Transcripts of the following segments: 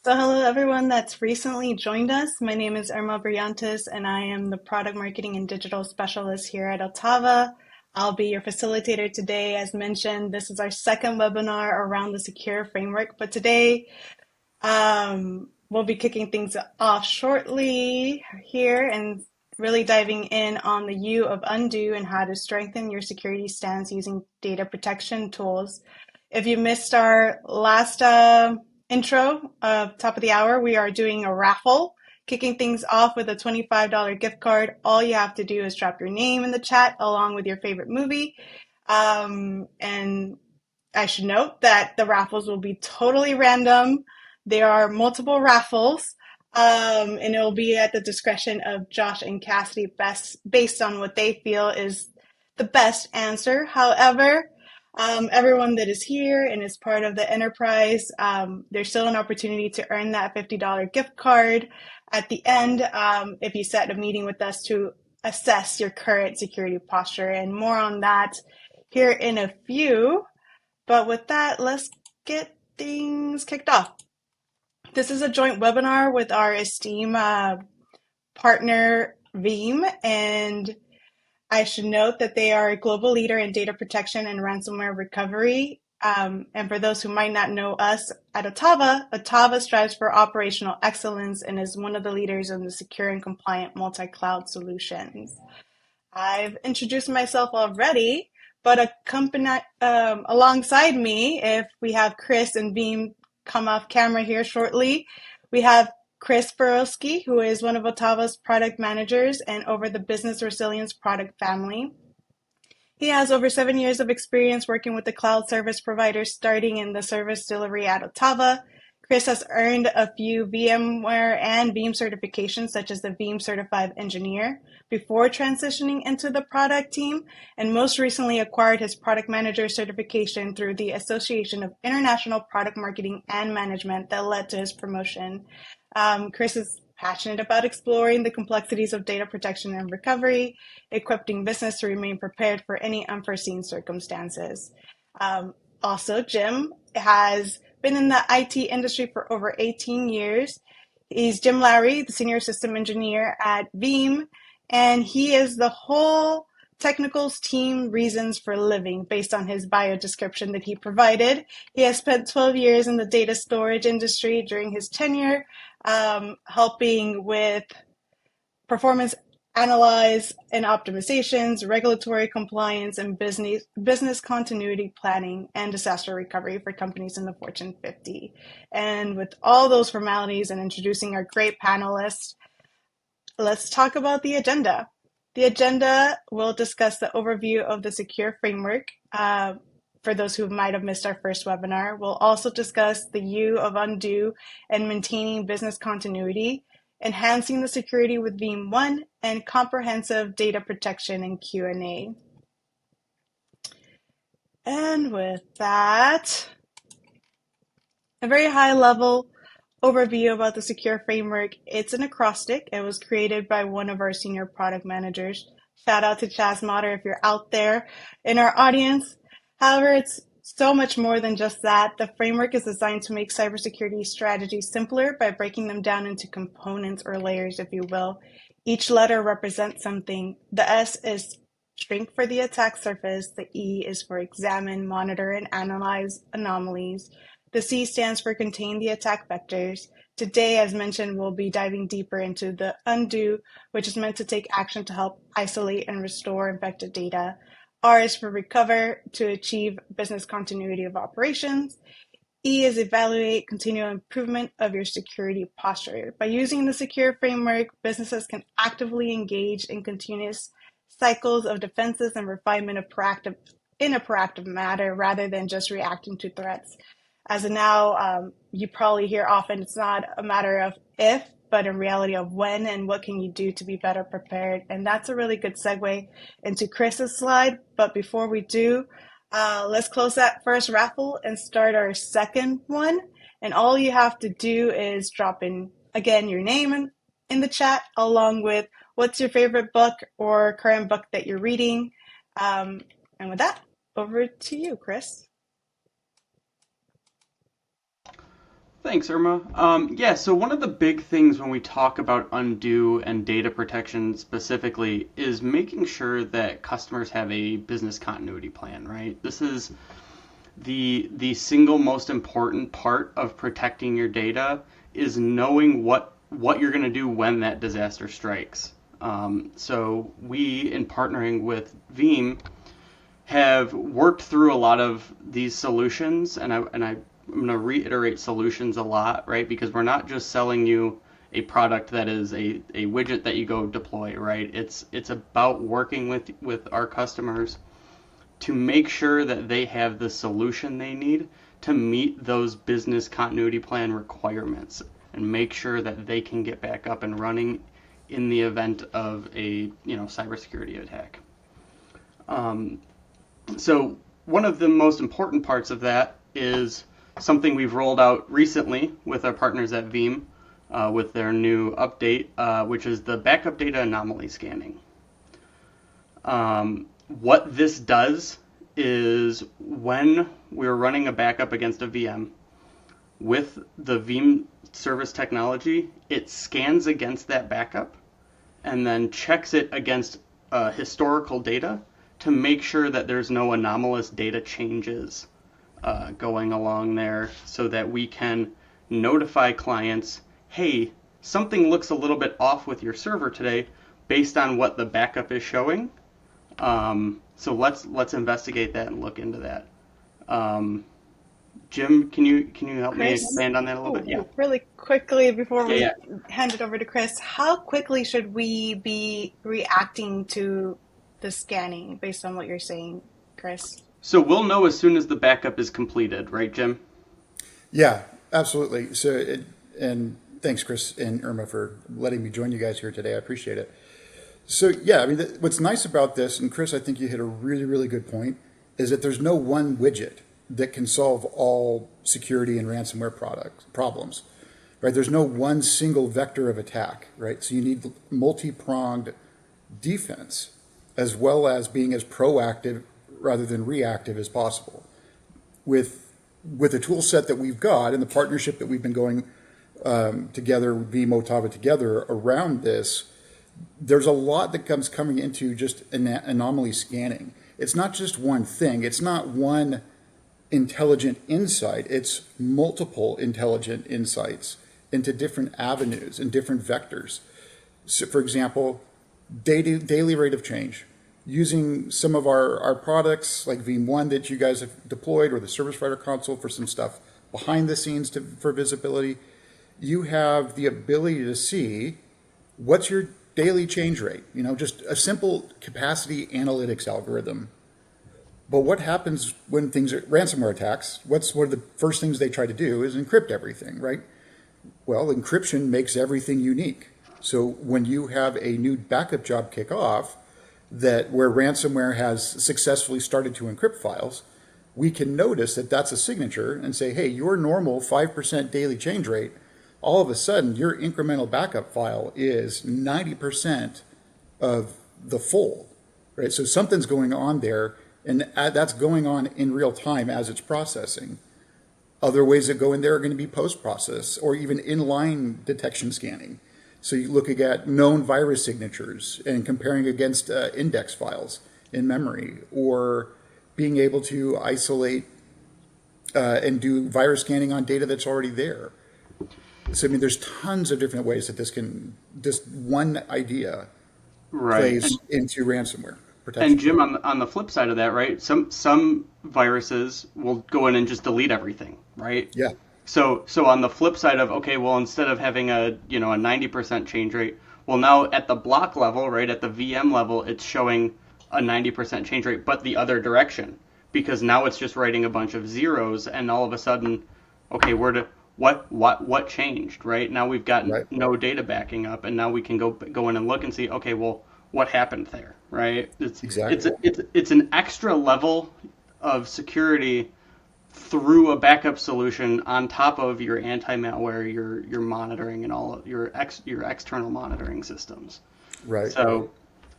So hello everyone that's recently joined us. My name is Irma Brillantes and I am the Product Marketing and Digital Specialist here at OTAVA. I'll be your facilitator today. As mentioned, this is our second webinar around the S.E.C.U.R.E framework, but today we'll be kicking things off shortly here and really diving in on the U of undo and how to strengthen your security stance using data protection tools. If you missed our last intro, top of the hour, we are doing a raffle, kicking things off with a $25 gift card. All you have to do is drop your name in the chat along with your favorite movie. And I should note that the raffles will be totally random. There are multiple raffles, and it will be at the discretion of Josh and Cassidy based on what they feel is the best answer. However, everyone that is here and is part of the enterprise, there's still an opportunity to earn that $50 gift card at the end if you set a meeting with us to assess your current security posture, and more on that here in a few. But with that, let's get things kicked off. This is a joint webinar with our esteemed partner, Veeam, and I should note that they are a global leader in data protection and ransomware recovery. And for those who might not know us at OTAVA, OTAVA strives for operational excellence and is one of the leaders in the secure and compliant multi-cloud solutions. I've introduced myself already, but alongside me, if we have Chris and Veeam come off camera here shortly, we have Chris Borowski, who is one of OTAVA's product managers and over the business resilience product family. He has over 7 years of experience working with the cloud service providers, starting in the service delivery at OTAVA. Chris has earned a few VMware and Veeam certifications, such as the Veeam Certified Engineer, before transitioning into the product team, and most recently acquired his product manager certification through the Association of International Product Marketing and Management that led to his promotion. Chris is passionate about exploring the complexities of data protection and recovery, equipping business to remain prepared for any unforeseen circumstances. Also, Jim has been in the IT industry for over 18 years. He's Jim Lowry, the senior system engineer at Veeam, and he is the whole technicals team reasons for living based on his bio description that he provided. He has spent 12 years in the data storage industry during his tenure, helping with performance analyze and optimizations, regulatory compliance, and business continuity planning and disaster recovery for companies in the Fortune 50. And with all those formalities and introducing our great panelists, let's talk about the agenda. The agenda will discuss the overview of the S.E.C.U.R.E framework. For those who might have missed our first webinar, we'll also discuss the U of undo and maintaining business continuity, enhancing the security with Veeam 1, and comprehensive data protection and Q&A. And with that, a very high level overview about the S.E.C.U.R.E framework. It's an acrostic. It was created by one of our senior product managers. Shout out to Chaz Motter if you're out there in our audience. However, it's so much more than just that. The framework is designed to make cybersecurity strategies simpler by breaking them down into components or layers, if you will. Each letter represents something. The S is shrink for the attack surface. The E is for examine, monitor, and analyze anomalies. The C stands for contain the attack vectors. Today, as mentioned, we'll be diving deeper into the undo, which is meant to take action to help isolate and restore infected data. R is for recover to achieve business continuity of operations. E is evaluate continual improvement of your security posture. By using the S.E.C.U.R.E framework, businesses can actively engage in continuous cycles of defenses and refinement in a proactive manner rather than just reacting to threats. As of now, you probably hear often it's not a matter of if, but in reality of when and what can you do to be better prepared. And that's a really good segue into Chris's slide. But before we do, let's close that first raffle and start our second one. And all you have to do is drop in, again, your name in the chat, along with what's your favorite book or current book that you're reading. And with that, over to you, Chris. Thanks, Irma. Yeah, so one of the big things when we talk about undo and data protection specifically is making sure that customers have a business continuity plan, right? This is the single most important part of protecting your data is knowing what you're going to do when that disaster strikes. So we, in partnering with Veeam, have worked through a lot of these solutions, and I'm going to reiterate solutions a lot, right? Because we're not just selling you a product that is a widget that you go deploy, right? It's about working with our customers to make sure that they have the solution they need to meet those business continuity plan requirements and make sure that they can get back up and running in the event of a cybersecurity attack. So one of the most important parts of that is something we've rolled out recently with our partners at Veeam with their new update, which is the backup data anomaly scanning. What this does is when we're running a backup against a VM with the Veeam service technology, it scans against that backup and then checks it against historical data to make sure that there's no anomalous data changes going along there so that we can notify clients, hey, something looks a little bit off with your server today based on what the backup is showing. So let's investigate that and look into that. Jim, can you help me Chris? expand on that a little bit? Yeah. Really quickly before we Yeah. hand it over to Chris, how quickly should we be reacting to the scanning based on what you're saying, Chris? So we'll know as soon as the backup is completed, right, Jim? Yeah, absolutely. And thanks, Chris and Irma, for letting me join you guys here today. I appreciate it. So, yeah, I mean, what's nice about this, and Chris, I think you hit a really, really good point, is that there's no one widget that can solve all security and ransomware problems, right? There's no one single vector of attack, right? So you need multi-pronged defense as well as being as proactive rather than reactive as possible. With the tool set that we've got and the partnership that we've been going together, Veeam, OTAVA together around this, there's a lot that comes coming into just anomaly scanning. It's not just one thing. It's not one intelligent insight. It's multiple intelligent insights into different avenues and different vectors. So, for example, daily rate of change. Using some of our products like Veeam One that you guys have deployed or the Service Provider Console for some stuff behind the scenes for visibility, you have the ability to see what's your daily change rate, just a simple capacity analytics algorithm. But what happens when things are ransomware attacks? One of the first things they try to do is encrypt everything, right? Well, encryption makes everything unique. So when you have a new backup job kick off where ransomware has successfully started to encrypt files, we can notice that that's a signature and say, hey, your normal 5% daily change rate, all of a sudden your incremental backup file is 90% of the full, right? So something's going on there, and that's going on in real time as it's processing. Other ways that go in there are going to be post-process or even inline detection scanning. So you looking at known virus signatures and comparing against index files in memory, or being able to isolate and do virus scanning on data that's already there. So, I mean, there's tons of different ways that this one idea plays into ransomware protection. And Jim, on the flip side of that, right? Some viruses will go in and just delete everything, right? Yeah. So on the flip side of, okay, well, instead of having a 90% change rate, well, now at the block level, right, at the VM level, it's showing a 90% change rate, but the other direction, because now it's just writing a bunch of zeros, and all of a sudden, okay, what changed, right? Now we've got no data backing up, and now we can go in and look and see, okay, well, what happened there, right? It's an extra level of security through a backup solution on top of your anti-malware, your monitoring, and all of your external monitoring systems. Right. So,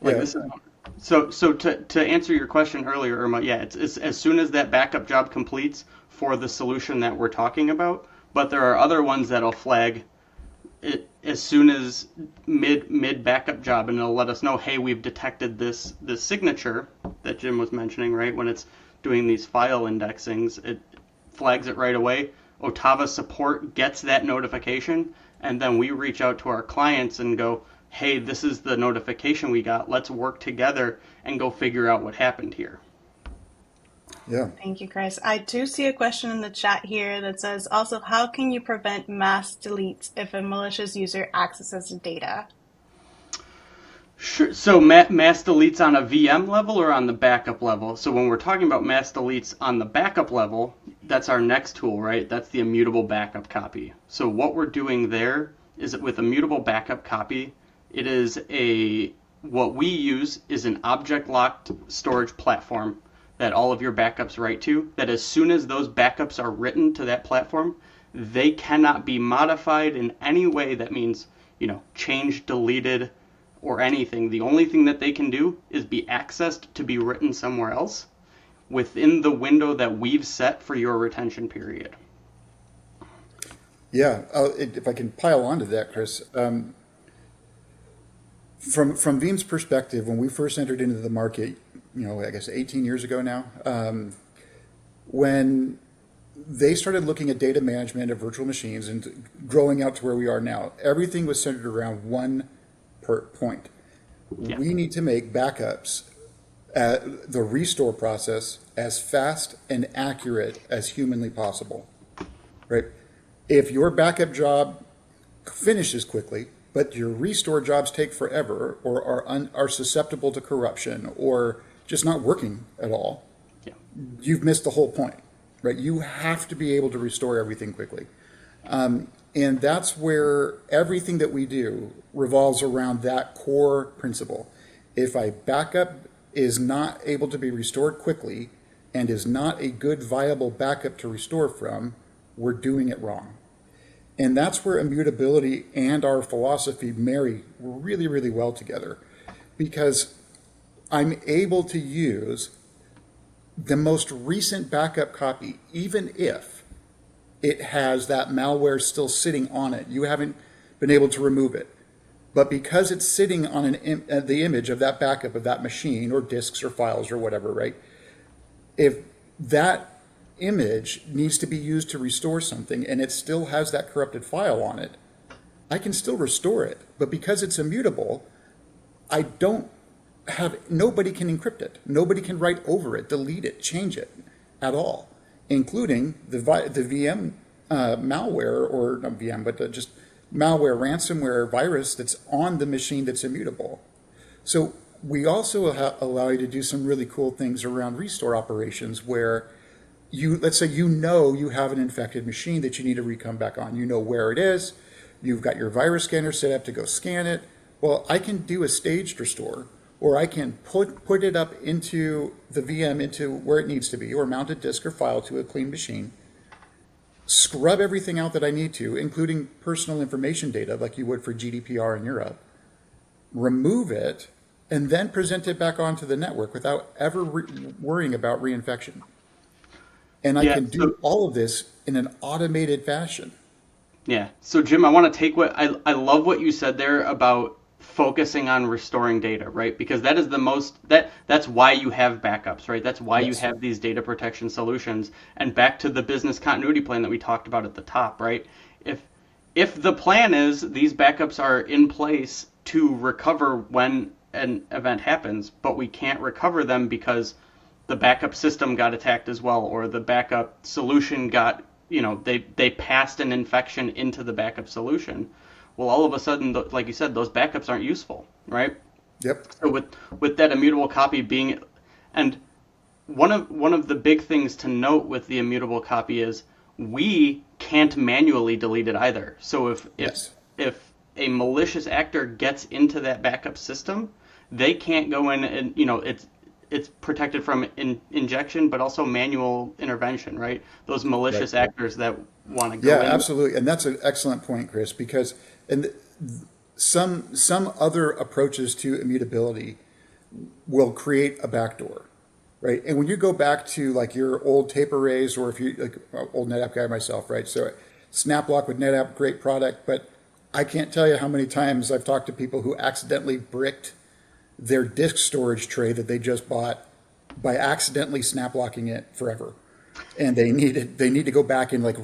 to answer your question earlier, Irma, yeah, it's as soon as that backup job completes for the solution that we're talking about, But there are other ones that'll flag it as soon as mid backup job, and it'll let us know, hey, we've detected this signature that Jim was mentioning, right? When it's doing these file indexings, it flags it right away. OTAVA support gets that notification, and then we reach out to our clients and go, hey, this is the notification we got. Let's work together and go figure out what happened here. Yeah. Thank you, Chris. I do see a question in the chat here that says, also, how can you prevent mass deletes if a malicious user accesses data? Sure. So mass deletes on a VM level or on the backup level? So when we're talking about mass deletes on the backup level, that's our next tool, right? That's the immutable backup copy. So what we're doing there is that with immutable backup copy, it is what we use is an object locked storage platform that all of your backups write to, that as soon as those backups are written to that platform, they cannot be modified in any way that means, changed, deleted, or anything. The only thing that they can do is be accessed to be written somewhere else within the window that we've set for your retention period. Yeah, if I can pile onto that, Chris, from Veeam's perspective, when we first entered into the market, I guess 18 years ago now, when they started looking at data management of virtual machines and growing out to where we are now, everything was centered around one point. Yeah. We need to make backups, the restore process, as fast and accurate as humanly possible, right? If your backup job finishes quickly, but your restore jobs take forever or are susceptible to corruption or just not working at all, Yeah. you've missed the whole point, right? You have to be able to restore everything quickly. And that's where everything that we do revolves around that core principle. If a backup is not able to be restored quickly and is not a good, viable backup to restore from, we're doing it wrong. And that's where immutability and our philosophy marry really, really well together, because I'm able to use the most recent backup copy, even if it has that malware still sitting on it. You haven't been able to remove it. But because it's sitting on the image of that backup of that machine or disks or files or whatever, right? If that image needs to be used to restore something and it still has that corrupted file on it, I can still restore it. But because it's immutable, nobody can encrypt it. Nobody can write over it, delete it, change it at all, including the VM malware, or not VM, but just malware, ransomware, virus that's on the machine that's immutable. So we also allow you to do some really cool things around restore operations where let's say you have an infected machine that you need to re-come back on. You know where it is. You've got your virus scanner set up to go scan it. Well, I can do a staged restore, or I can put it up into the VM into where it needs to be, or mount a disk or file to a clean machine, scrub everything out that I need to, including personal information data like you would for GDPR in Europe, remove it, and then present it back onto the network without ever worrying about reinfection. And I can do all of this in an automated fashion. Yeah. So Jim, I want to take I love what you said there about focusing on restoring data, right? Because that is that's why you have backups, right? That's why you have these data protection solutions. And back to the business continuity plan that we talked about at the top, right? If the plan is these backups are in place to recover when an event happens, but we can't recover them because the backup system got attacked as well, or the backup solution got, they passed an infection into the backup solution. Well, all of a sudden, like you said, those backups aren't useful, right? Yep. So with that immutable copy being, and one of the big things to note with the immutable copy is we can't manually delete it either. So if a malicious actor gets into that backup system, they can't go in and, it's protected from injection, but also manual intervention, right? Those malicious actors that want to go in. Yeah, absolutely. And that's an excellent point, Chris, because some other approaches to immutability will create a backdoor, right? And when you go back to like your old tape arrays, or if you like old NetApp guy myself, right? So SnapLock with NetApp, great product, but I can't tell you how many times I've talked to people who accidentally bricked their disk storage tray that they just bought by accidentally SnapLocking it forever, and they need to go back and like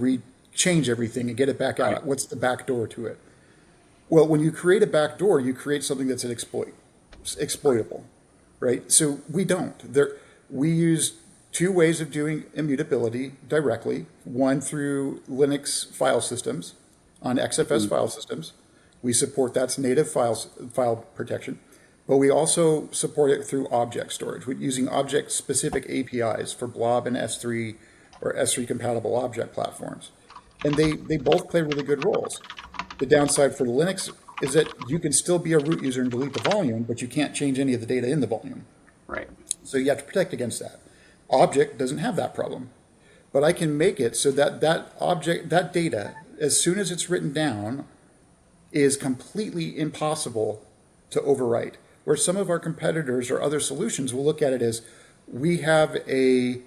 change everything and get it back Right. out. What's the back door to it? Well, when you create a back door, you create something that's exploitable, right? So we don't. We use two ways of doing immutability directly. One through Linux file systems on XFS file systems. We support that's native file protection, but we also support it through object storage using object-specific APIs for Blob and S3 or S3 compatible object platforms. And they both play really good roles. The downside for Linux is that you can still be a root user and delete the volume, but you can't change any of the data in the volume. Right. So you have to protect against that. Object doesn't have that problem, but I can make it so that that data, as soon as it's written down, is completely impossible to overwrite. Where some of our competitors or other solutions will look at it as we have a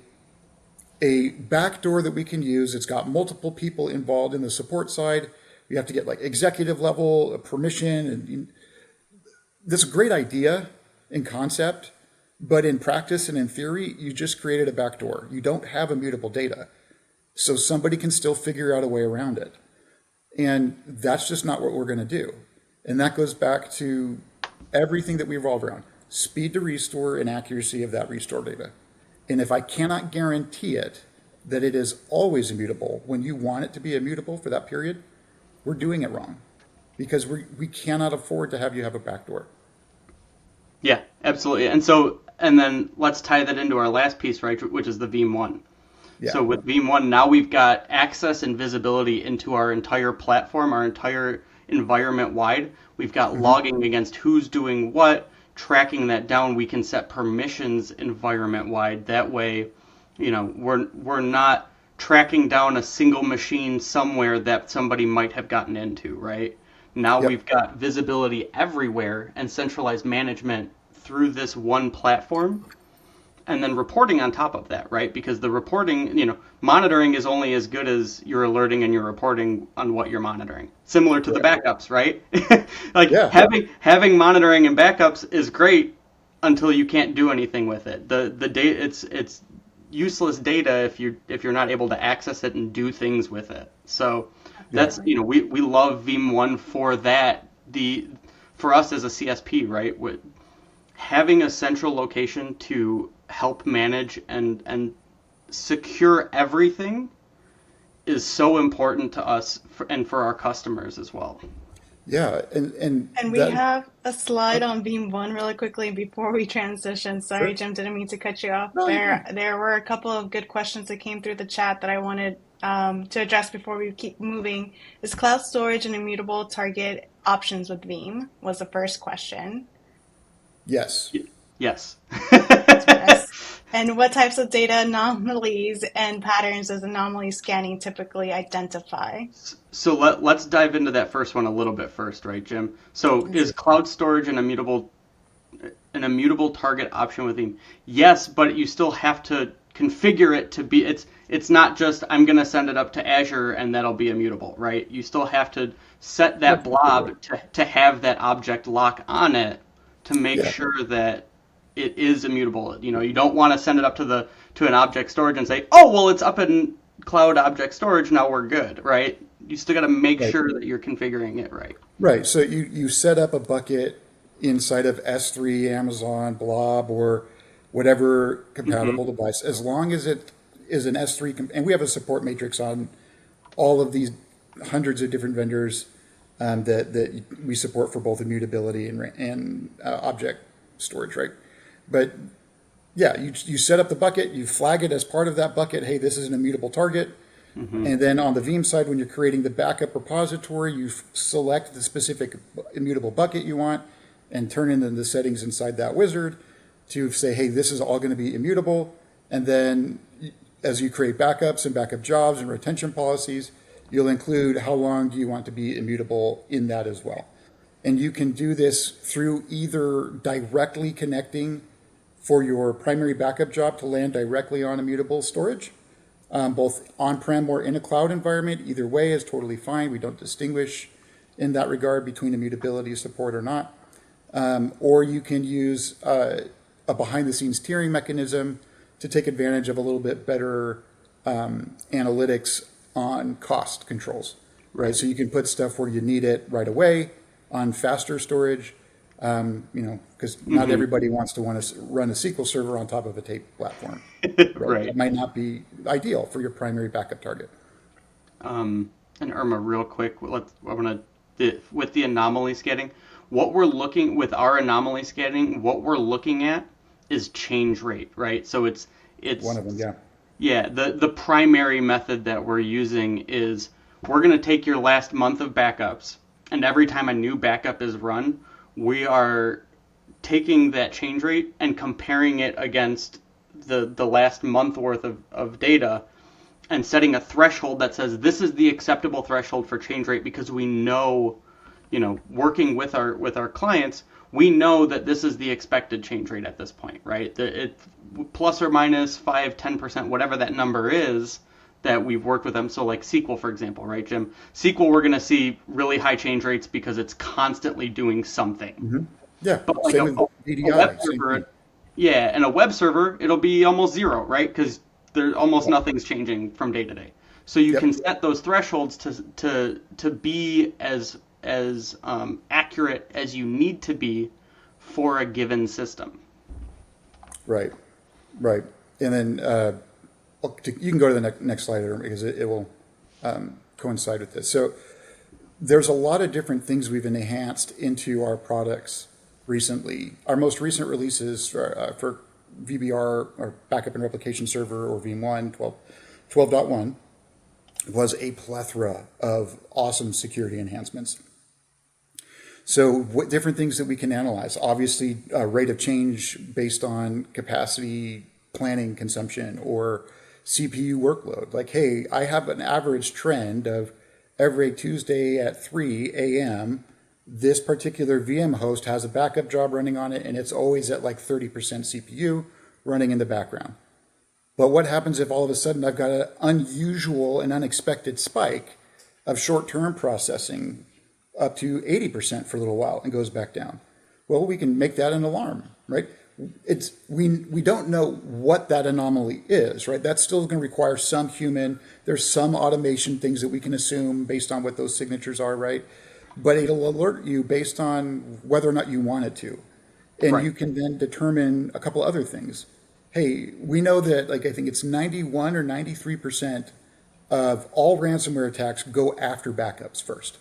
backdoor that we can use. It's got multiple people involved in the support side. You have to get like executive level permission, and this is a great idea in concept, but in practice and in theory, you just created a backdoor. You don't have immutable data, so somebody can still figure out a way around it, and that's just not what we're going to do. And that goes back to everything that we revolve around: speed to restore and accuracy of that restore data. And if I cannot guarantee it that it is always immutable when you want it to be immutable for that period, we're doing it wrong, because we cannot afford to have you have a backdoor. Yeah, absolutely. And then let's tie that into our last piece, right, which is the Veeam 1. Yeah. So with Veeam 1, now we've got access and visibility into our entire platform, our entire environment wide. We've got logging against who's doing what, tracking that down. We can set permissions environment wide. That way, we're not tracking down a single machine somewhere that somebody might have gotten into, right? Now Yep. we've got visibility everywhere and centralized management through this one platform, and then reporting on top of that, right? Because the reporting, monitoring is only as good as your alerting and your reporting on what you're monitoring. Similar to the backups, right? Like Yeah. having monitoring and backups is great until you can't do anything with it. The data, it's useless data if you're not able to access it and do things with it. So that's we love Veeam 1 for that. For us as a CSP, right? Having a central location to help manage and secure everything is so important to us and for our customers as well. Yeah, And we have a slide on Veeam 1 really quickly before we transition. Sorry, Jim, didn't mean to cut you off. No, There were a couple of good questions that came through the chat that I wanted to address before we keep moving. Is cloud storage an immutable target options with Veeam? Was the first question. yes. Yes. Yes. And what types of data anomalies and patterns does anomaly scanning typically identify? So let's dive into that first one a little bit first, right, Jim? So is cloud storage an immutable target option with Veeam? Yes, but you still have to configure it to be. It's not just I'm going to send it up to Azure and that'll be immutable, right? You still have to set that blob to have that object lock on it to make sure that it is immutable. You don't want to send it up to an object storage and say, oh, well, it's up in cloud object storage, now we're good, right? You still got to make sure that you're configuring it right. Right. So you set up a bucket inside of S3, Amazon, Blob, or whatever compatible device, as long as it is an S3, and we have a support matrix on all of these hundreds of different vendors that we support for both immutability and object storage, right? But yeah, you set up the bucket, you flag it as part of that bucket. Hey, this is an immutable target. And then on the Veeam side, when you're creating the backup repository, you select the specific immutable bucket you want and turn in the settings inside that wizard to say, hey, this is all going to be immutable. And then as you create backups and backup jobs and retention policies, you'll include how long do you want to be immutable in that as well. And you can do this through either directly connecting for your primary backup job to land directly on immutable storage, both on-prem or in a cloud environment. Either way is totally fine. We don't distinguish in that regard between immutability support or not. Or you can use a behind-the-scenes tiering mechanism to take advantage of a little bit better analytics on cost controls, right? So you can put stuff where you need it right away on faster storage, because not everybody wants to run a SQL server on top of a tape platform, right? Right. That might not be ideal for your primary backup target. And Irma, real quick, with the anomaly scanning, with our anomaly scanning, what we're looking at is change rate, right? So it's One of them, yeah. yeah, the primary method that we're using is we're going to take your last month of backups, and every time a new backup is run, we are taking that change rate and comparing it against the last month worth of data and setting a threshold that says this is the acceptable threshold for change rate, because we know, working with our clients, we know that this is the expected change rate at this point, right? It plus or minus 5-10%, whatever that number is that we've worked with them. So like S.E.C.U.R.E, for example, right, Jim? S.E.C.U.R.E, we're going to see really high change rates because it's constantly doing something. Yeah, But like same a with web VDI, same thing. server, yeah, and a web server, it'll be almost zero, right? Because there almost nothing's changing from day to day. So you Yep. can set those thresholds to be as accurate as you need to be for a given system. Right, right. And then you can go to the next slide, because it will coincide with this. So there's a lot of different things we've enhanced into our products recently. Our most recent releases for VBR, or Backup and Replication Server, or Veeam 1, 12.1, was a plethora of awesome security enhancements. So what different things that we can analyze? Obviously, rate of change based on capacity, planning consumption, or CPU workload. Like, hey, I have an average trend of every Tuesday at 3 a.m., this particular VM host has a backup job running on it, and it's always at like 30% CPU running in the background. But what happens if all of a sudden I've got an unusual and unexpected spike of short-term processing up to 80% for a little while and goes back down? Well, we can make that an alarm, right? We don't know what that anomaly is, right? That's still going to require some human. There's some automation things that we can assume based on what those signatures are, right? But it'll alert you based on whether or not you want it to. And Right. you can then determine a couple other things. Hey, we know that, like, I think it's 91 or 93% of all ransomware attacks go after backups first,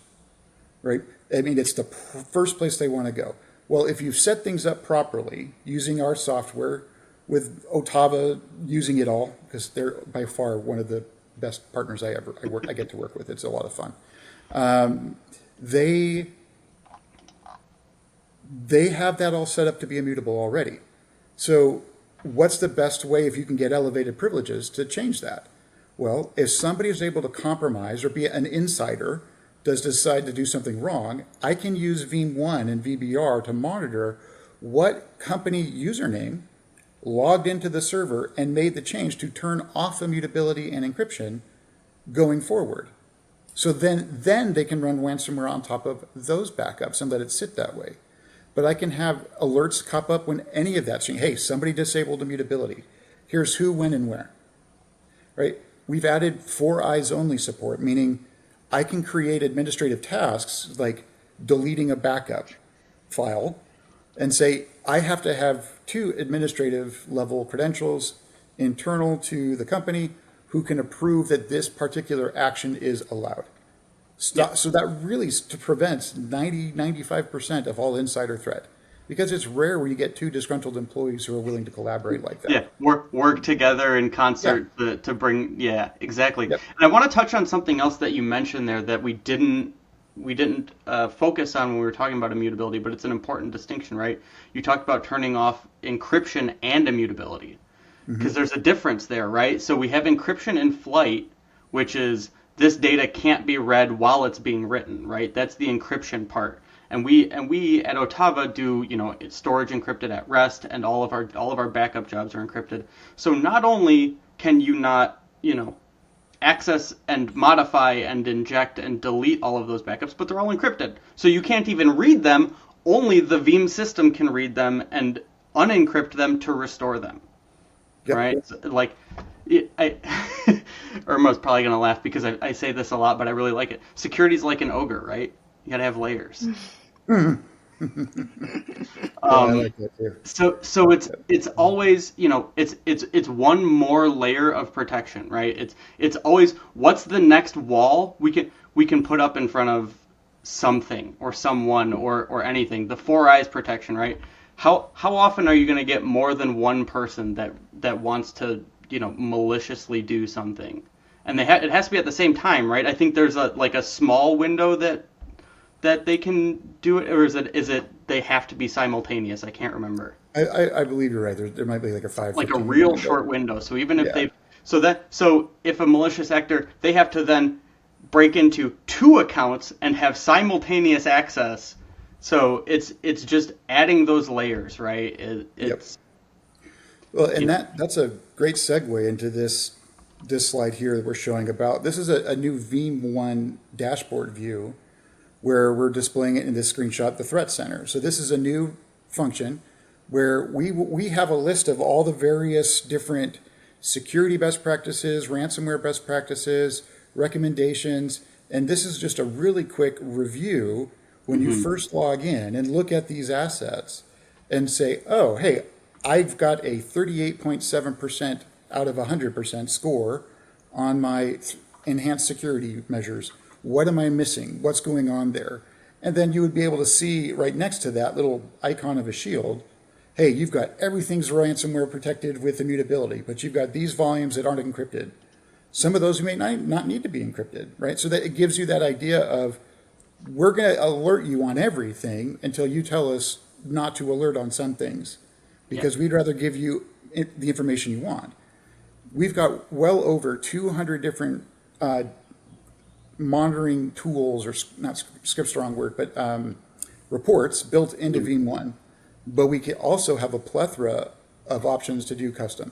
right? I mean, it's the first place they want to go. Well, if you've set things up properly using our software, with OTAVA using it all, because they're by far one of the best partners I get to work with. It's a lot of fun. They have that all set up to be immutable already. So what's the best way, if you can get elevated privileges, to change that? Well, if somebody is able to compromise, or be an insider, does decide to do something wrong, I can use Veeam 1 and VBR to monitor what company username logged into the server and made the change to turn off immutability and encryption going forward. So then they can run ransomware on top of those backups and let it sit that way. But I can have alerts pop up when any of that's changing. Hey, somebody disabled immutability. Here's who, when, and where. Right? We've added 4 eyes only support, meaning I can create administrative tasks like deleting a backup file and say, I have to have 2 administrative level credentials internal to the company who can approve that this particular action is allowed. So that really prevents 95% of all insider threat, because it's rare when you get 2 disgruntled employees who are willing to collaborate like that. Yeah, work together in concert to bring. Yeah, exactly. Yep. And I want to touch on something else that you mentioned there that we didn't focus on when we were talking about immutability, but it's an important distinction, right? You talked about turning off encryption and immutability, because there's a difference there, right? So we have encryption in flight, which is this data can't be read while it's being written, right? That's the encryption part. And we at OTAVA do, storage encrypted at rest, and all of our backup jobs are encrypted. So not only can you not you know, access and modify and inject and delete all of those backups, but they're all encrypted. So you can't even read them. Only the Veeam system can read them and unencrypt them to restore them. Yep. Right? So, like, Irma's probably going to laugh because I say this a lot, but I really like it. Security's like an ogre, right? You got to have layers. I like that too. So it's always, you know, it's one more layer of protection, right? It's always what's the next wall we can put up in front of something or someone or anything. The four eyes protection, right? How often are you going to get more than one person that wants to, you know, maliciously do something? And it has to be at the same time, right? I think there's a small window that they can do it, or is it they have to be simultaneous? I can't remember. I believe you're right. There might be like a 5, Like a 15 real window. short window. So even if Yeah. so if a malicious actor, they have to then break into two accounts and have simultaneous access. So it's just adding those layers, right? It's Well, and that's a great segue into this slide here that we're showing about. This is a new Veeam 1 dashboard view where we're displaying it in this screenshot, the threat center. So this is a new function where we have a list of all the various different security best practices, ransomware best practices, recommendations, and this is just a really quick review when you first log in and look at these assets and say, oh, hey, I've got a 38.7% out of 100% score on my enhanced security measures. What am I missing? What's going on there? And then you would be able to see right next to that little icon of a shield, hey, you've got everything's ransomware protected with immutability, but you've got these volumes that aren't encrypted. Some of those may not need to be encrypted, right? So that it gives you that idea of we're going to alert you on everything until you tell us not to alert on some things because we'd rather give you the information you want. We've got well over 200 different monitoring tools, or not script's the wrong word, but reports built into Veeam 1. But we can also have a plethora of options to do custom,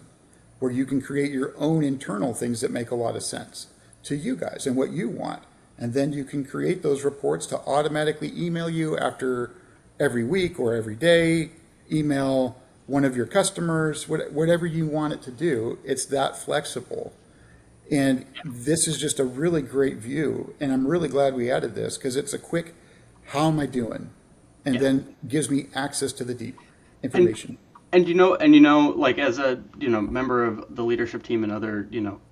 where you can create your own internal things that make a lot of sense to you guys and what you want. And then you can create those reports to automatically email you after every week or every day, email one of your customers, whatever you want it to do. It's that flexible. And this is just a really great view. And I'm really glad we added this because it's a quick, how am I doing? And then gives me access to the deep information. And like as a member of the leadership team and other,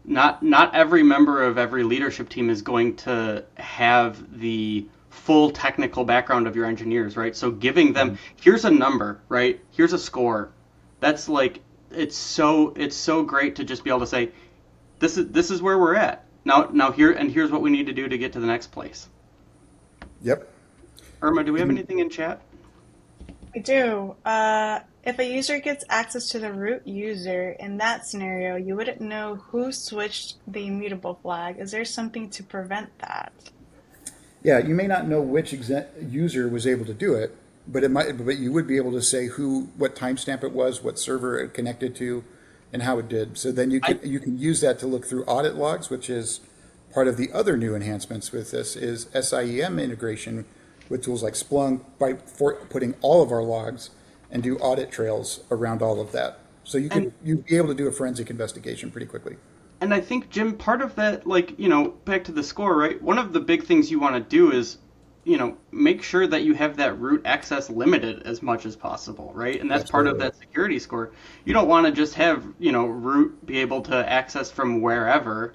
not every member of every leadership team is going to have the full technical background of your engineers, right? So giving them here's a number, right? Here's a score. That's like it's so great to just be able to say this is where we're at. Now here's what we need to do to get to the next place. Yep. Irma, do we have anything in chat? We do. If a user gets access to the root user, in that scenario, you wouldn't know who switched the immutable flag. Is there something to prevent that? Yeah, you may not know which user was able to do it, but you would be able to say what timestamp it was, what server it connected to, and how it did. So then you can use that to look through audit logs, which is part of the other new enhancements with this is SIEM integration with tools like Splunk by putting all of our logs and do audit trails around all of that. So you'd be able to do a forensic investigation pretty quickly. And I think, Jim, part of that, back to the score, right? One of the big things you want to do is, make sure that you have that root access limited as much as possible, right? And that's part of that security score. You don't want to just have, root be able to access from wherever,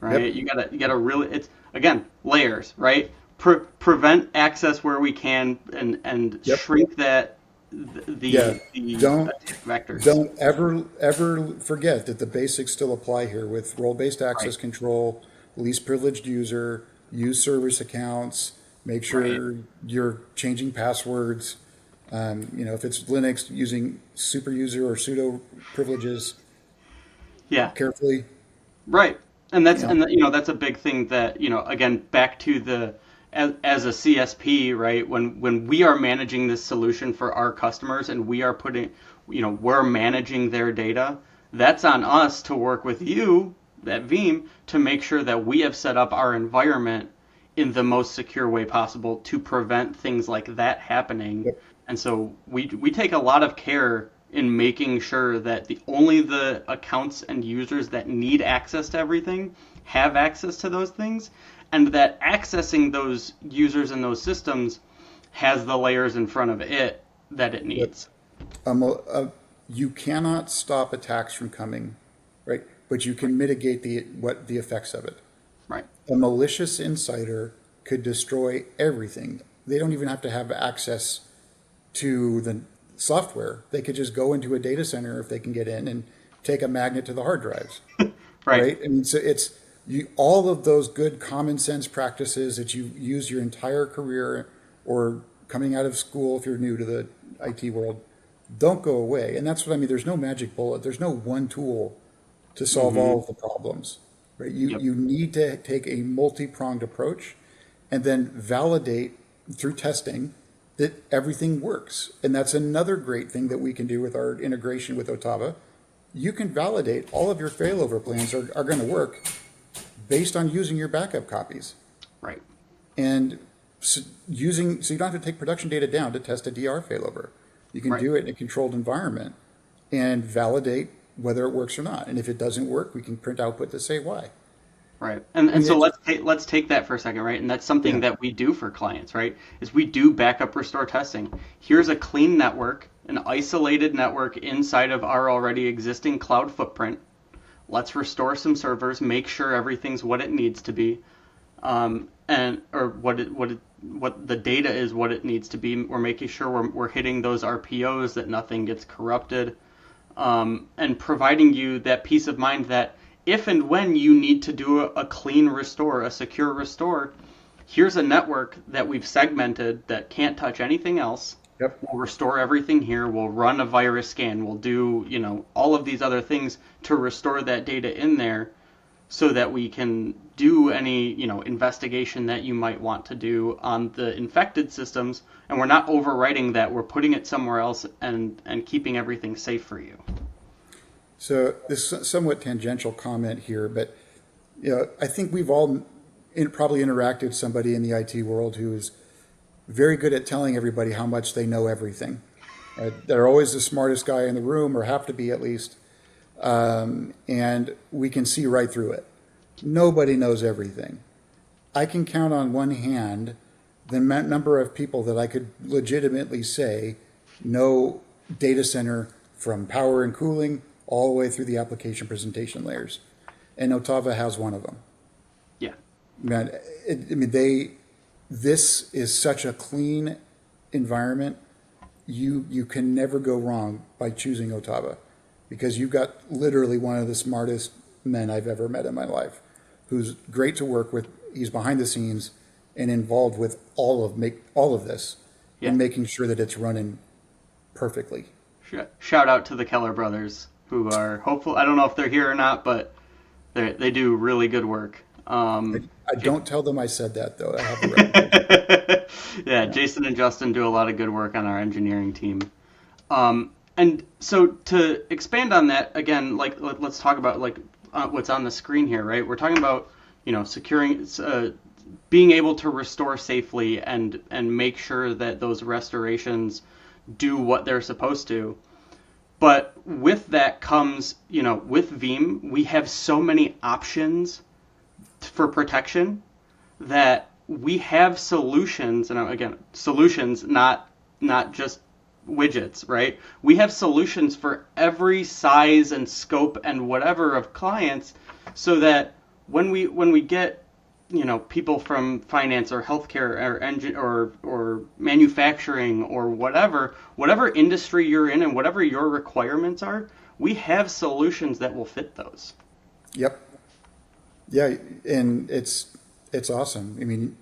right? Yep. You gotta really, it's, again, layers, right? Prevent access where we can and shrink that the vectors. Don't ever forget that the basics still apply here with role-based access control, least privileged user, use service accounts, make sure you're changing passwords. If it's Linux, using super user or sudo privileges. Carefully. Right. And that's that's a big thing that, again, back to the as a CSP, right? When we are managing this solution for our customers and we are we're managing their data, that's on us to work with you, at Veeam to make sure that we have set up our environment in the most secure way possible to prevent things like that happening. Yep. And so we take a lot of care in making sure that only the accounts and users that need access to everything have access to those things, and that accessing those users and those systems has the layers in front of it that it needs. You cannot stop attacks from coming, right? But you can mitigate the effects of it. Right. A malicious insider could destroy everything. They don't even have to have access to the software. They could just go into a data center if they can get in and take a magnet to the hard drives. Right. I mean, so it's all of those good common sense practices that you use your entire career or coming out of school if you're new to the IT world don't go away. And that's what I mean. There's no magic bullet. There's no one tool to solve all of the problems. Right? You need to take a multi-pronged approach and then validate through testing that everything works. And that's another great thing that we can do with our integration with OTAVA. You can validate all of your failover plans are going to work based on using your backup copies. Right. And so you don't have to take production data down to test a DR failover. You can do it in a controlled environment and validate whether it works or not. And if it doesn't work, we can print output to say why. Right. And so let's take that for a second, right? And that's something that we do for clients, right? Is we do backup restore testing. Here's a clean network, an isolated network inside of our already existing cloud footprint. Let's restore some servers, make sure everything's what it needs to be, or what the data is what it needs to be. We're making sure we're hitting those RPOs, that nothing gets corrupted, and providing you that peace of mind that if and when you need to do a clean restore, a secure restore, here's a network that we've segmented that can't touch anything else. Yep. We'll restore everything here. We'll run a virus scan. We'll do, all of these other things to restore that data in there so that we can do any, investigation that you might want to do on the infected systems. And we're not overwriting that. We're putting it somewhere else and keeping everything safe for you. So this is a somewhat tangential comment here, but I think we've all probably interacted with somebody in the IT world who is very good at telling everybody how much they know everything. Right? They're always the smartest guy in the room, or have to be at least, and we can see right through it. Nobody knows everything. I can count on one hand the number of people that I could legitimately say know data center from power and cooling all the way through the application presentation layers. And OTAVA has one of them. Yeah. Man, this is such a clean environment. You can never go wrong by choosing OTAVA, because you've got literally one of the smartest men I've ever met in my life, who's great to work with. He's behind the scenes and involved with all of this and making sure that it's running perfectly. Shout out to the Keller brothers, who are hopeful. I don't know if they're here or not, but they do really good work. I don't tell them I said that, though. I have the reputation. Yeah, Jason and Justin do a lot of good work on our engineering team. And so to expand on that, again, let's talk about what's on the screen here, right? We're talking about, securing, being able to restore safely and make sure that those restorations do what they're supposed to. But with that comes, with Veeam, we have so many options for protection that we have solutions, and again, solutions, not just widgets, right? We have solutions for every size and scope and whatever of clients, so that when we get people from finance or healthcare or manufacturing or whatever industry you're in and whatever your requirements are, we have solutions that will fit those. Yep. Yeah, and it's awesome. I mean,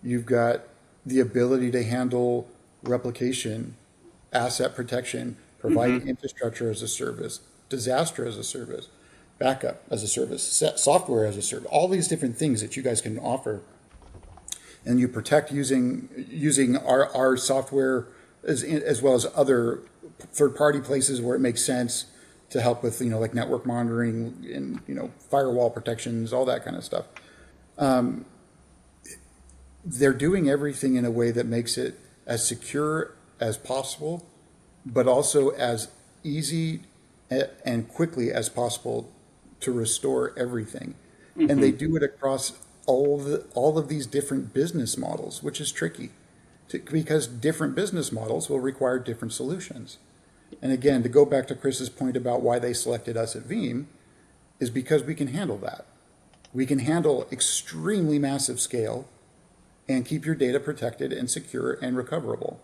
you've got the ability to handle replication, asset protection, provide infrastructure as a service, disaster as a service, backup as a service, software as a service, all these different things that you guys can offer. And you protect using our software as well as other third-party places where it makes sense, to help with, like network monitoring and, firewall protections, all that kind of stuff. They're doing everything in a way that makes it as secure as possible, but also as easy and quickly as possible to restore everything. And they do it across all of these different business models, which is tricky because different business models will require different solutions. And again, to go back to Chris's point about why they selected us at Veeam, is because we can handle that. We can handle extremely massive scale and keep your data protected and secure and recoverable.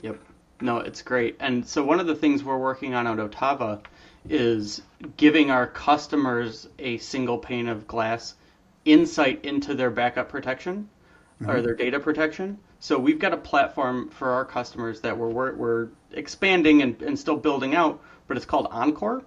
Yep. No, it's great. And so one of the things we're working on at OTAVA is giving our customers a single pane of glass insight into their backup protection or their data protection. So we've got a platform for our customers that we're expanding and still building out, but it's called Encore.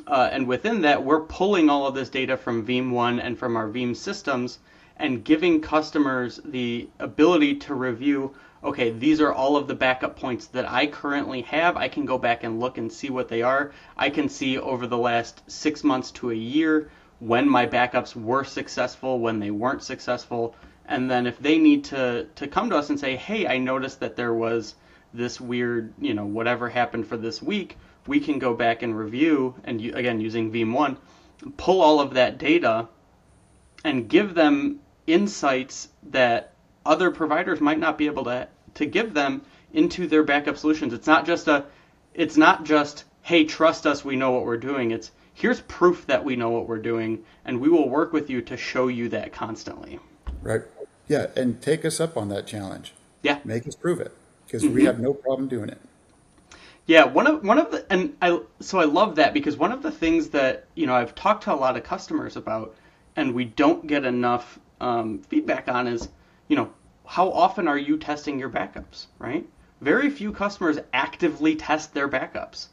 And within that, we're pulling all of this data from Veeam 1 and from our Veeam systems and giving customers the ability to review, okay, these are all of the backup points that I currently have. I can go back and look and see what they are. I can see over the last 6 months to a year when my backups were successful, when they weren't successful. And then if they need to come to us and say, hey, I noticed that there was this weird, whatever happened for this week, we can go back and review, and again, using Veeam 1, pull all of that data and give them insights that other providers might not be able to give them into their backup solutions. It's not just hey, trust us, we know what we're doing. It's here's proof that we know what we're doing, and we will work with you to show you that constantly. Right. Yeah, and take us up on that challenge. Yeah. Make us prove it, because we have no problem doing it. Yeah, one of the I love that, because one of the things that I've talked to a lot of customers about, and we don't get enough feedback on is how often are you testing your backups, right? Very few customers actively test their backups,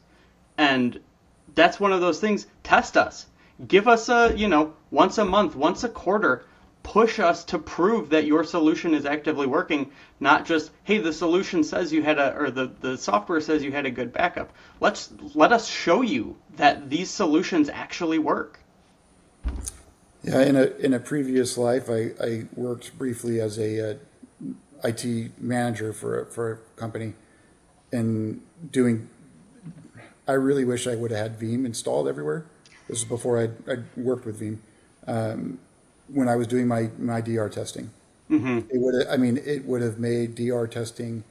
and that's one of those things. Test us, give us once a month, once a quarter. Push us to prove that your solution is actively working, not just, hey, the solution says you had the software says you had a good backup. Let us show you that these solutions actually work. Yeah, in a previous life, I worked briefly as a IT manager for a company, and I really wish I would have had Veeam installed everywhere. This is before I worked with Veeam. When I was doing my DR testing, it would have made DR testing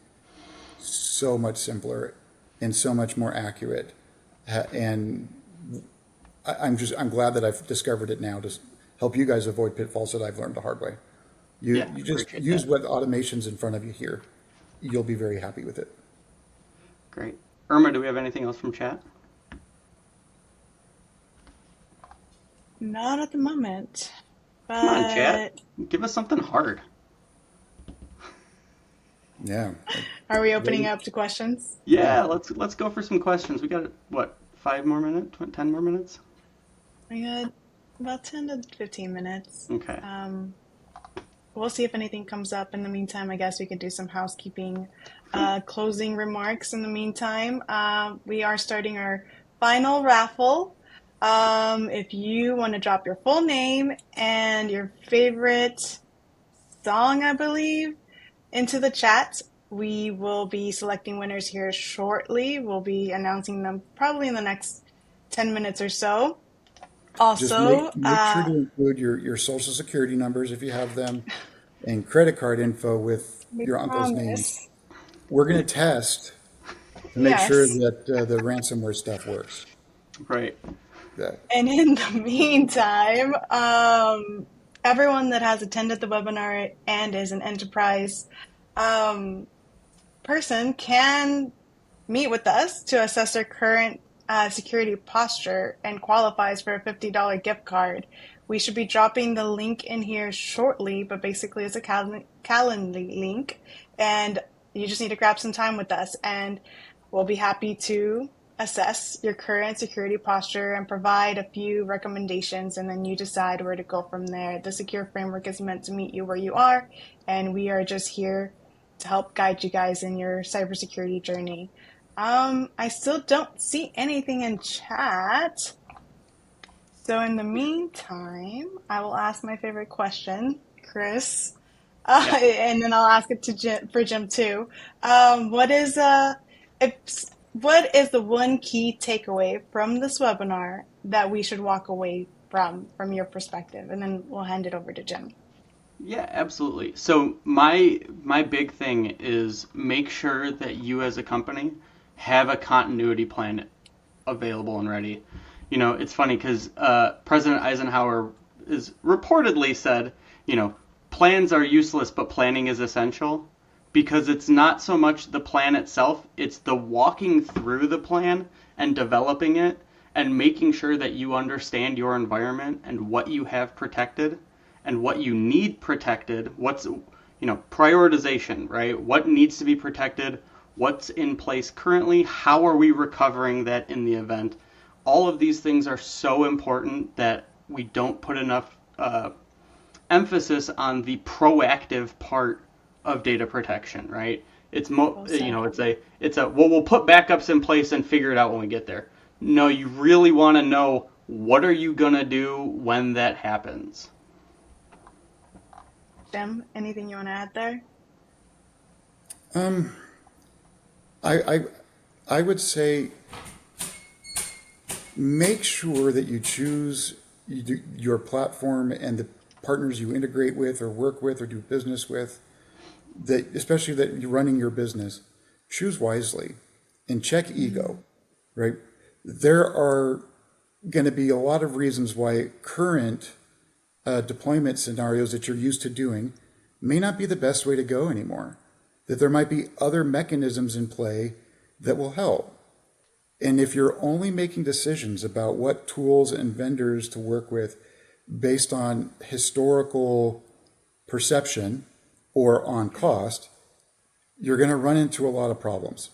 so much simpler and so much more accurate. And I'm glad that I've discovered it now to help you guys avoid pitfalls that I've learned the hard way. You just use what automation's in front of you here. You'll be very happy with it. Great. Irma, do we have anything else from chat? Not at the moment. Come on, chat. Give us something hard. Yeah. Are we opening up to questions? Yeah, let's go for some questions. We got, what, 5 more minutes? 10 more minutes? We got about 10 to 15 minutes. Okay. We'll see if anything comes up. In the meantime, I guess we could do some housekeeping, closing remarks. In the meantime, we are starting our final raffle. If you want to drop your full name and your favorite song, I believe, into the chat, we will be selecting winners here shortly. We'll be announcing them probably in the next 10 minutes or so. Also, just make sure to include your social security numbers if you have them, and credit card info with your uncle's name. We're going to test to make sure that the ransomware stuff works. Right. Yeah. And in the meantime, everyone that has attended the webinar and is an enterprise person can meet with us to assess their current security posture and qualifies for a $50 gift card. We should be dropping the link in here shortly, but basically it's a Calendly link, and you just need to grab some time with us, and we'll be happy to assess your current security posture and provide a few recommendations, and then you decide where to go from there. The Secure Framework is meant to meet you where you are, and we are just here to help guide you guys in your cybersecurity journey. I still don't see anything in chat. So in the meantime, I will ask my favorite question, Chris, Yeah. and then I'll ask it to Jim, for Jim too. What is if, what is the one key takeaway from this webinar that we should walk away from your perspective? And then we'll hand it over to Jim. Yeah, absolutely. So my big thing is make sure that you as a company have a continuity plan available and ready. It's funny because President Eisenhower is reportedly said, plans are useless, but planning is essential because it's not so much the plan itself, it's the walking through the plan and developing it and making sure that you understand your environment and what you have protected and what you need protected. What's, prioritization, right? What needs to be protected? What's in place currently? How are we recovering that in the event? All of these things are so important that we don't put enough emphasis on the proactive part of data protection, right? Well said. Well, we'll put backups in place and figure it out when we get there. No, you really want to know what are you going to do when that happens. Jim, anything you want to add there? I, I, I would say make sure that you choose your platform and the partners you integrate with or work with or do business with, that especially that you're running your business, choose wisely and check ego, right? There are going to be a lot of reasons why current deployment scenarios that you're used to doing may not be the best way to go anymore. That there might be other mechanisms in play that will help. And if you're only making decisions about what tools and vendors to work with based on historical perception or on cost, you're going to run into a lot of problems,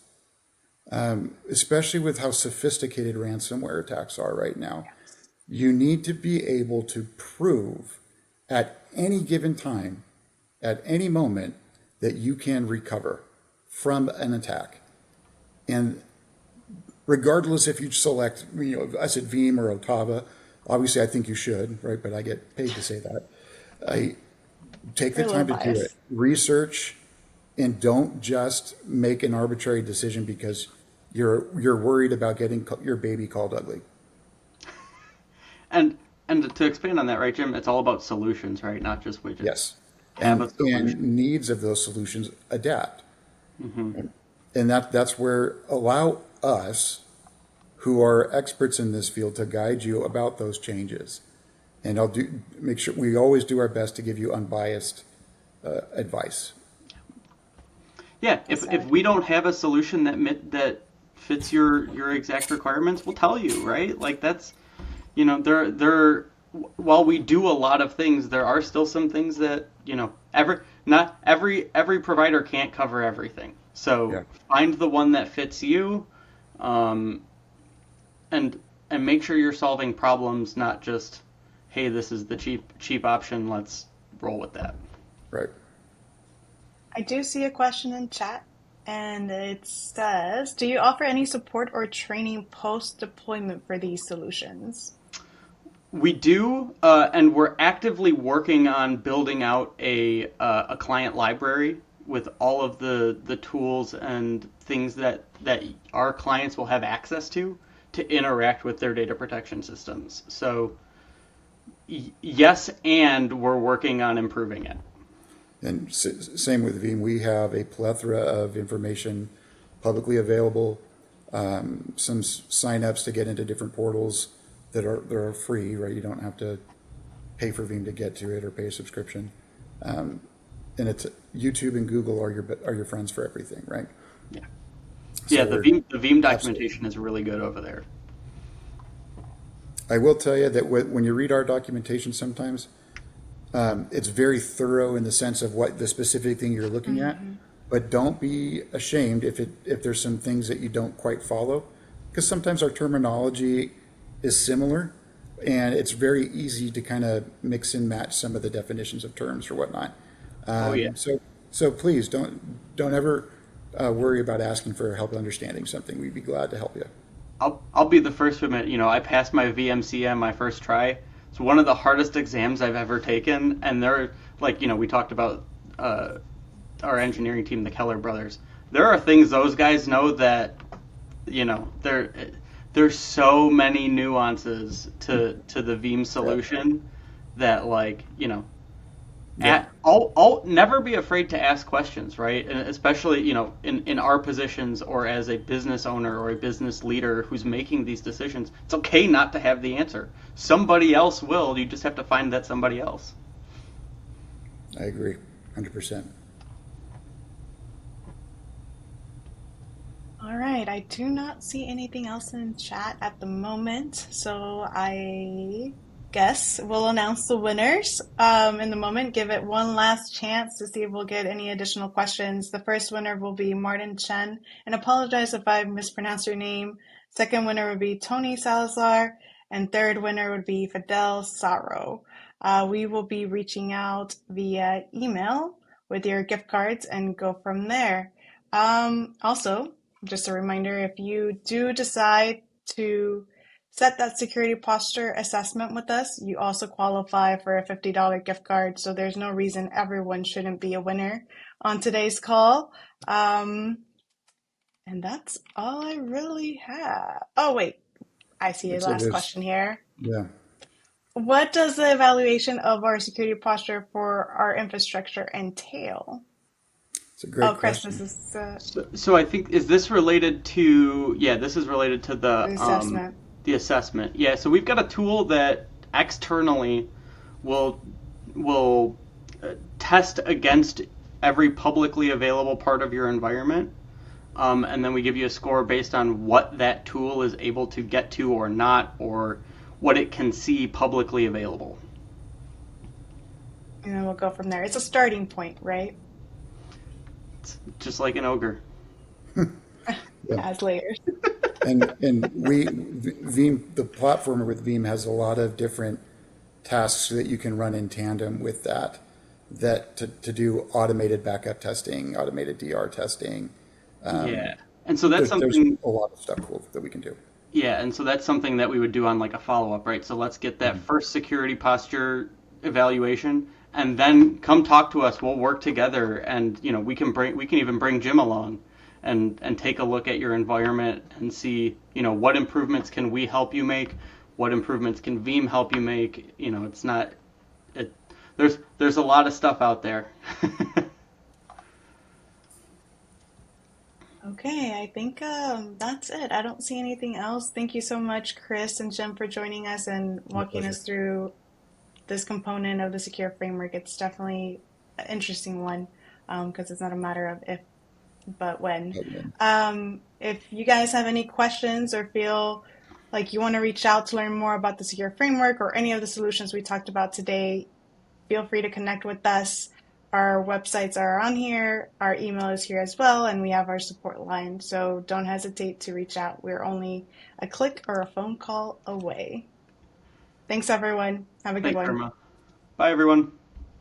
especially with how sophisticated ransomware attacks are right now. You need to be able to prove at any given time, at any moment, that you can recover from an attack. And regardless if you select, I said Veeam or OTAVA, obviously I think you should, right? But I get paid to say that. I take the You're a little time to do it. biased. Research, and don't just make an arbitrary decision because you're worried about getting your baby called ugly. And to expand on that, right, Jim, it's all about solutions, right? Not just widgets. Yes. Have a And solution. needs of those solutions adapt. And that's where allow us who are experts in this field to guide you about those changes. And make sure we always do our best to give you unbiased advice. Yeah, if we don't have a solution that fits your exact requirements, we'll tell you, right? Like that's, there while we do a lot of things, there are still some things that, not every provider can't cover everything. So Yeah. find the one that fits you, um, and make sure you're solving problems, not just, hey, this is the cheap option, let's roll with that. Right. I do see a question in chat, and it says, do you offer any support or training post-deployment for these solutions? We do, and we're actively working on building out a client library with all of the tools and things that our clients will have access to interact with their data protection systems. So yes, and we're working on improving it. And same with Veeam. We have a plethora of information publicly available, some signups to get into different portals that are free, right? You don't have to pay for Veeam to get to it or pay a subscription. And it's YouTube and Google are your friends for everything, right? Yeah, So yeah. The Veeam documentation absolutely. is really good over there. I will tell you that when you read our documentation, sometimes it's very thorough in the sense of what the specific thing you're looking at. But don't be ashamed if there's some things that you don't quite follow, because sometimes our terminology is similar, and it's very easy to kind of mix and match some of the definitions of terms or whatnot. Oh yeah. So please don't ever worry about asking for help understanding something. We'd be glad to help you. I'll be the first to admit, I passed my VMCM my first try. It's one of the hardest exams I've ever taken, and they're like, we talked about our engineering team, the Keller brothers. There are things those guys know that, there's so many nuances to the Veeam Yeah. solution that, like, Yeah. I'll never be afraid to ask questions, right? And especially, in our positions or as a business owner or a business leader who's making these decisions, it's okay not to have the answer. Somebody else will. You just have to find that somebody else. I agree, 100%. All right, I do not see anything else in chat at the moment, so I guess we'll announce the winners in the moment. Give it one last chance to see if we'll get any additional questions. The first winner will be Martin Chen, and apologize if I mispronounced your name. Second winner would be Tony Salazar, and third winner would be Fidel Saro. We will be reaching out via email with your gift cards and go from there. Also, just a reminder, if you do decide to set that security posture assessment with us, you also qualify for a $50 gift card. So there's no reason everyone shouldn't be a winner on today's call. And that's all I really have. Oh, wait, I see a Looks like last there's, question here. yeah, What does the evaluation of our security posture for our infrastructure entail? it's a Oh, great Chris, this question. is So I think, is this related to, yeah, this is related to the assessment. the assessment. Yeah, so we've got a tool that externally will will test against every publicly available part of your environment. And then we give you a score based on what that tool is able to get to or not, or what it can see publicly available. And then we'll go from there. It's a starting point, right? It's just like an ogre. Yeah. As layers. And Veeam, the platform with Veeam has a lot of different tasks that you can run in tandem with that to do automated backup testing, automated DR testing. Yeah. And so that's There's something, a lot of stuff cool that we can do. yeah, and so that's something that we would do on like a follow up, right? So let's get that first security posture evaluation, and then come talk to us. We'll work together, and we can even bring Jim along, and take a look at your environment and see, what improvements can we help you make, what improvements can Veeam help you make. It's not it. There's a lot of stuff out there. Okay, I think that's it. I don't see anything else. Thank you so much, Chris and Jim, for joining us and My walking pleasure. us through this component of the secure framework. It's definitely an interesting one because it's not a matter of if, but when. If you guys have any questions or feel like you want to reach out to learn more about the secure framework or any of the solutions we talked about today, feel free to connect with us. Our websites are on here, our email is here as well, and we have our support line. So don't hesitate to reach out. We're only a click or a phone call away. Thanks, everyone. Have a good Thanks, one. Irma. Bye, everyone.